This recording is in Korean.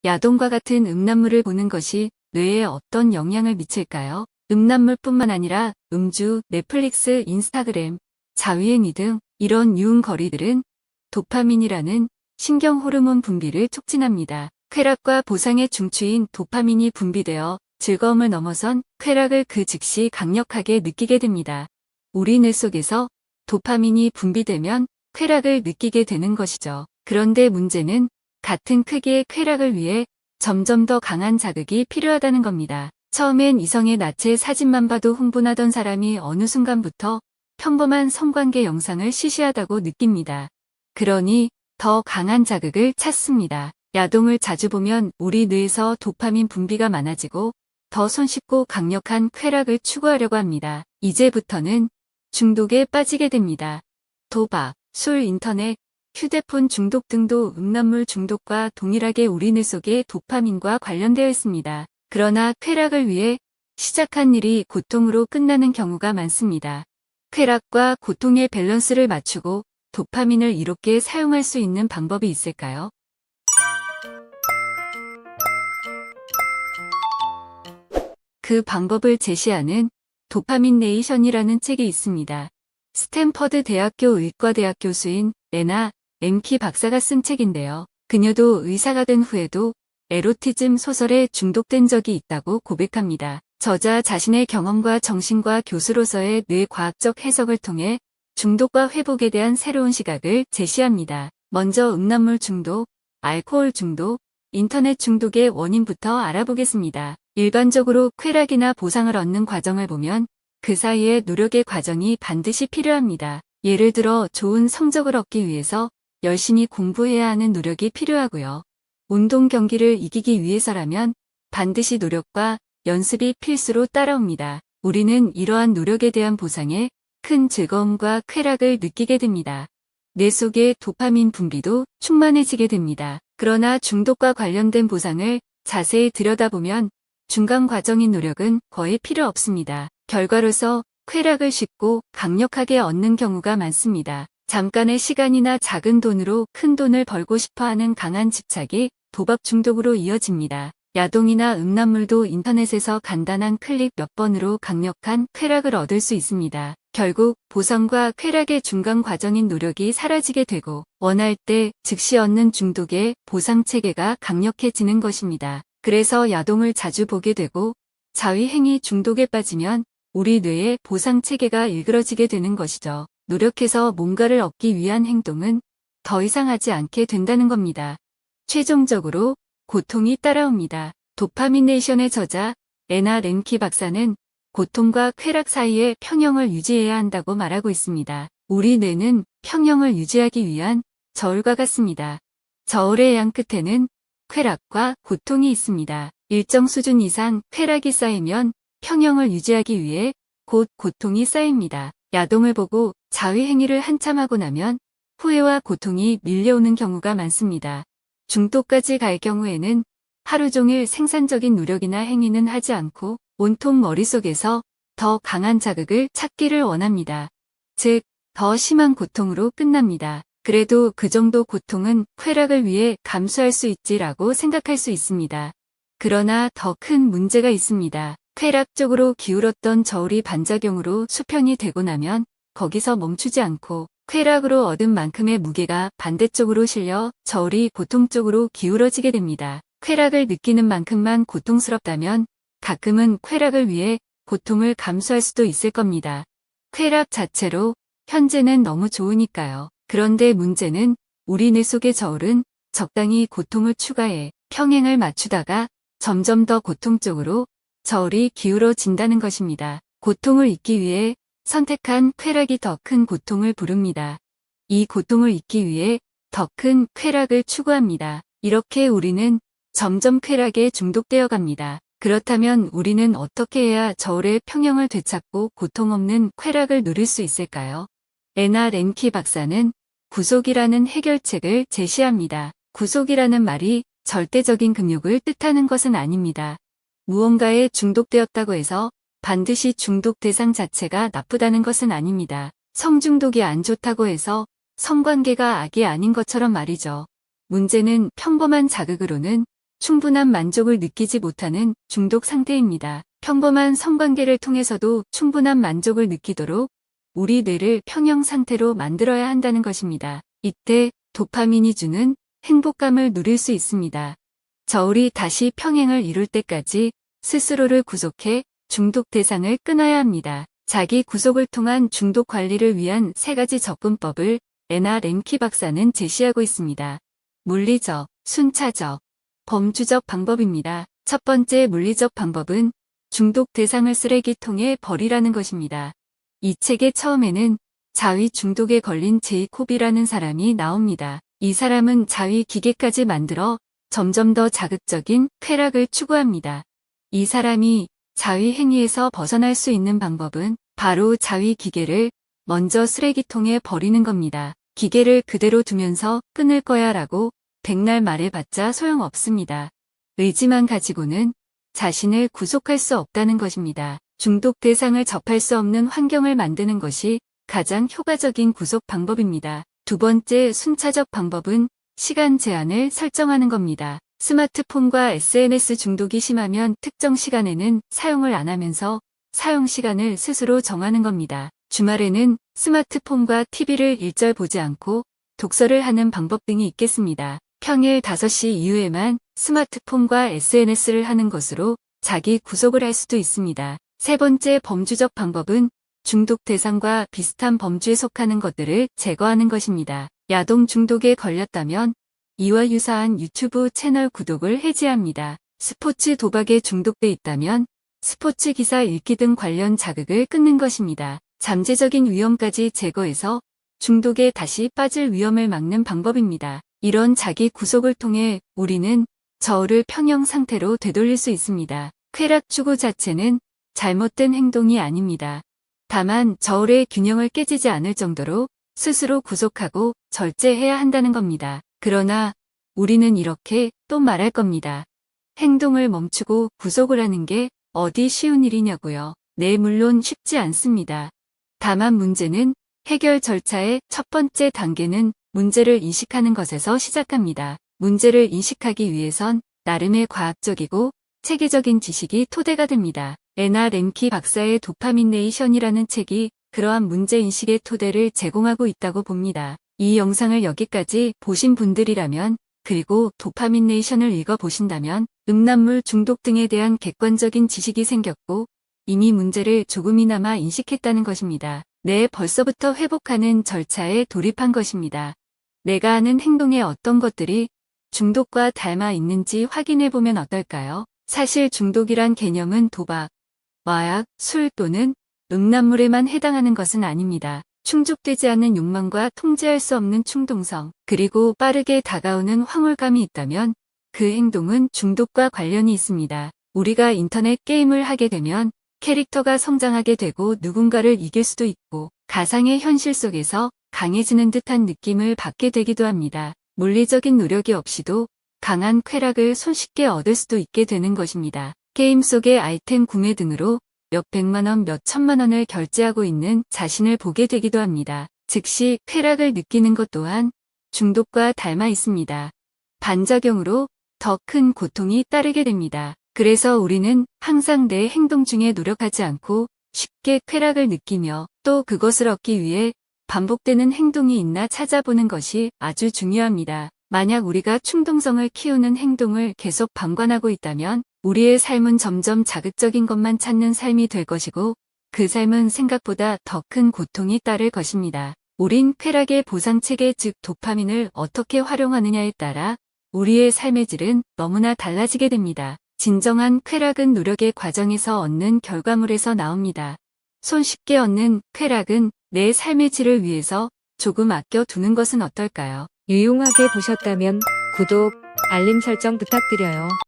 야동과 같은 음란물을 보는 것이 뇌에 어떤 영향을 미칠까요? 음란물뿐만 아니라 음주, 넷플릭스, 인스타그램, 자위행위 등 이런 유흥거리들은 도파민이라는 신경 호르몬 분비를 촉진합니다. 쾌락과 보상의 중추인 도파민이 분비되어 즐거움을 넘어선 쾌락을 그 즉시 강력하게 느끼게 됩니다. 우리 뇌 속에서 도파민이 분비되면 쾌락을 느끼게 되는 것이죠. 그런데 문제는 같은 크기의 쾌락을 위해 점점 더 강한 자극이 필요하다는 겁니다. 처음엔 이성의 나체 사진만 봐도 흥분하던 사람이 어느 순간부터 평범한 성관계 영상을 시시하다고 느낍니다. 그러니 더 강한 자극을 찾습니다. 야동을 자주 보면 우리 뇌에서 도파민 분비가 많아지고 더 손쉽고 강력한 쾌락을 추구하려고 합니다. 이제부터는 중독에 빠지게 됩니다. 도박, 술, 인터넷, 휴대폰 중독 등도 음란물 중독과 동일하게 우리 뇌 속의 도파민과 관련되어 있습니다. 그러나 쾌락을 위해 시작한 일이 고통으로 끝나는 경우가 많습니다. 쾌락과 고통의 밸런스를 맞추고 도파민을 이롭게 사용할 수 있는 방법이 있을까요? 그 방법을 제시하는 도파민 네이션이라는 책이 있습니다. 스탠퍼드 대학교 의과대학 교수인 레나 엠키 박사가 쓴 책인데요. 그녀도 의사가 된 후에도 에로티즘 소설에 중독된 적이 있다고 고백합니다. 저자 자신의 경험과 정신과 교수로서의 뇌과학적 해석을 통해 중독과 회복에 대한 새로운 시각을 제시합니다. 먼저 음란물 중독, 알코올 중독, 인터넷 중독의 원인부터 알아보겠습니다. 일반적으로 쾌락이나 보상을 얻는 과정을 보면 그 사이에 노력의 과정이 반드시 필요합니다. 예를 들어 좋은 성적을 얻기 위해서 열심히 공부해야 하는 노력이 필요하고요. 운동 경기를 이기기 위해서라면 반드시 노력과 연습이 필수로 따라옵니다. 우리는 이러한 노력에 대한 보상에 큰 즐거움과 쾌락을 느끼게 됩니다. 뇌 속의 도파민 분비도 충만해지게 됩니다. 그러나 중독과 관련된 보상을 자세히 들여다보면 중간 과정인 노력은 거의 필요 없습니다. 결과로서 쾌락을 쉽고 강력하게 얻는 경우가 많습니다. 잠깐의 시간이나 작은 돈으로 큰 돈을 벌고 싶어하는 강한 집착이 도박 중독으로 이어집니다. 야동이나 음란물도 인터넷에서 간단한 클릭 몇 번으로 강력한 쾌락을 얻을 수 있습니다. 결국 보상과 쾌락의 중간 과정인 노력이 사라지게 되고 원할 때 즉시 얻는 중독의 보상 체계가 강력해지는 것입니다. 그래서 야동을 자주 보게 되고 자위행위 중독에 빠지면 우리 뇌의 보상 체계가 일그러지게 되는 것이죠. 노력해서 뭔가를 얻기 위한 행동은 더 이상 하지 않게 된다는 겁니다. 최종적으로 고통이 따라옵니다. 도파민네이션의 저자 레나 렘키 박사는 고통과 쾌락 사이에 평형을 유지해야 한다고 말하고 있습니다. 우리 뇌는 평형을 유지하기 위한 저울과 같습니다. 저울의 양 끝에는 쾌락과 고통이 있습니다. 일정 수준 이상 쾌락이 쌓이면 평형을 유지하기 위해 곧 고통이 쌓입니다. 야동을 보고 자위행위를 한참 하고 나면 후회와 고통이 밀려오는 경우가 많습니다. 중독까지 갈 경우에는 하루 종일 생산적인 노력이나 행위는 하지 않고 온통 머릿속에서 더 강한 자극을 찾기를 원합니다. 즉, 더 심한 고통으로 끝납니다. 그래도 그 정도 고통은 쾌락을 위해 감수할 수 있지라고 생각할 수 있습니다. 그러나 더 큰 문제가 있습니다. 쾌락 쪽으로 기울었던 저울이 반작용으로 수평이 되고 나면 거기서 멈추지 않고 쾌락으로 얻은 만큼의 무게가 반대쪽으로 실려 저울이 고통 쪽으로 기울어지게 됩니다. 쾌락을 느끼는 만큼만 고통스럽다면 가끔은 쾌락을 위해 고통을 감수할 수도 있을 겁니다. 쾌락 자체로 현재는 너무 좋으니까요. 그런데 문제는 우리 뇌 속의 저울은 적당히 고통을 추가해 평행을 맞추다가 점점 더 고통 쪽으로 저울이 기울어진다는 것입니다. 고통을 잊기 위해 선택한 쾌락이 더 큰 고통을 부릅니다. 이 고통을 잊기 위해 더 큰 쾌락을 추구합니다. 이렇게 우리는 점점 쾌락에 중독되어 갑니다. 그렇다면 우리는 어떻게 해야 저울의 평형을 되찾고 고통 없는 쾌락을 누릴 수 있을까요? 레나 렘키 박사는 구속이라는 해결책을 제시합니다. 구속이라는 말이 절대적인 금욕을 뜻하는 것은 아닙니다. 무언가에 중독되었다고 해서 반드시 중독 대상 자체가 나쁘다는 것은 아닙니다. 성중독이 안 좋다고 해서 성관계가 악이 아닌 것처럼 말이죠. 문제는 평범한 자극으로는 충분한 만족을 느끼지 못하는 중독 상태입니다. 평범한 성관계를 통해서도 충분한 만족을 느끼도록 우리 뇌를 평형 상태로 만들어야 한다는 것입니다. 이때 도파민이 주는 행복감을 누릴 수 있습니다. 저울이 다시 평행을 이룰 때까지 스스로를 구속해 중독 대상을 끊어야 합니다. 자기 구속을 통한 중독 관리를 위한 3가지 접근법을 애나 렘키 박사는 제시하고 있습니다. 물리적, 순차적, 범주적 방법입니다. 첫 번째 물리적 방법은 중독 대상을 쓰레기통에 버리라는 것입니다. 이 책의 처음에는 자위 중독에 걸린 제이콥이라는 사람이 나옵니다. 이 사람은 자위 기계까지 만들어 점점 더 자극적인 쾌락을 추구합니다. 이 사람이 자위 행위에서 벗어날 수 있는 방법은 바로 자위 기계를 먼저 쓰레기통에 버리는 겁니다. 기계를 그대로 두면서 끊을 거야 라고 백날 말해봤자 소용없습니다. 의지만 가지고는 자신을 구속할 수 없다는 것입니다. 중독 대상을 접할 수 없는 환경을 만드는 것이 가장 효과적인 구속 방법입니다. 두 번째 순차적 방법은 시간 제한을 설정하는 겁니다. 스마트폰과 SNS 중독이 심하면 특정 시간에는 사용을 안 하면서 사용 시간을 스스로 정하는 겁니다. 주말에는 스마트폰과 TV를 일절 보지 않고 독서를 하는 방법 등이 있겠습니다. 평일 5시 이후에만 스마트폰과 SNS를 하는 것으로 자기 구속을 할 수도 있습니다. 세 번째 범주적 방법은 중독 대상과 비슷한 범주에 속하는 것들을 제거하는 것입니다. 야동 중독에 걸렸다면 이와 유사한 유튜브 채널 구독을 해지합니다. 스포츠 도박에 중독돼 있다면 스포츠 기사 읽기 등 관련 자극을 끊는 것입니다. 잠재적인 위험까지 제거해서 중독에 다시 빠질 위험을 막는 방법입니다. 이런 자기 구속을 통해 우리는 저울을 평형 상태로 되돌릴 수 있습니다. 쾌락 추구 자체는 잘못된 행동이 아닙니다. 다만 저울의 균형을 깨지지 않을 정도로 스스로 구속하고 절제해야 한다는 겁니다. 그러나 우리는 이렇게 또 말할 겁니다. 행동을 멈추고 구속을 하는 게 어디 쉬운 일이냐고요. 네, 물론 쉽지 않습니다. 다만 문제는 해결 절차의 첫 번째 단계는 문제를 인식하는 것에서 시작합니다. 문제를 인식하기 위해선 나름의 과학적이고 체계적인 지식이 토대가 됩니다. 애나 렘키 박사의 도파민네이션이라는 책이 그러한 문제인식의 토대를 제공하고 있다고 봅니다. 이 영상을 여기까지 보신 분들이라면 그리고 도파민네이션을 읽어보신다면 음란물 중독 등에 대한 객관적인 지식이 생겼고 이미 문제를 조금이나마 인식했다는 것입니다. 네, 벌써부터 회복하는 절차에 돌입한 것입니다. 내가 하는 행동의 어떤 것들이 중독과 닮아 있는지 확인해보면 어떨까요? 사실 중독이란 개념은 도박, 마약, 술 또는 음란물에만 해당하는 것은 아닙니다. 충족되지 않는 욕망과 통제할 수 없는 충동성, 그리고 빠르게 다가오는 황홀감이 있다면 그 행동은 중독과 관련이 있습니다. 우리가 인터넷 게임을 하게 되면 캐릭터가 성장하게 되고 누군가를 이길 수도 있고 가상의 현실 속에서 강해지는 듯한 느낌을 받게 되기도 합니다. 물리적인 노력이 없이도 강한 쾌락을 손쉽게 얻을 수도 있게 되는 것입니다. 게임 속의 아이템 구매 등으로 몇 백만 원, 몇 천만 원을 결제하고 있는 자신을 보게 되기도 합니다. 즉시 쾌락을 느끼는 것 또한 중독과 닮아 있습니다. 반작용으로 더 큰 고통이 따르게 됩니다. 그래서 우리는 항상 내 행동 중에 노력하지 않고 쉽게 쾌락을 느끼며 또 그것을 얻기 위해 반복되는 행동이 있나 찾아보는 것이 아주 중요합니다. 만약 우리가 충동성을 키우는 행동을 계속 방관하고 있다면 우리의 삶은 점점 자극적인 것만 찾는 삶이 될 것이고 그 삶은 생각보다 더 큰 고통이 따를 것입니다. 우린 쾌락의 보상체계 즉 도파민을 어떻게 활용하느냐에 따라 우리의 삶의 질은 너무나 달라지게 됩니다. 진정한 쾌락은 노력의 과정에서 얻는 결과물에서 나옵니다. 손쉽게 얻는 쾌락은 내 삶의 질을 위해서 조금 아껴두는 것은 어떨까요? 유용하게 보셨다면 구독, 알림 설정 부탁드려요.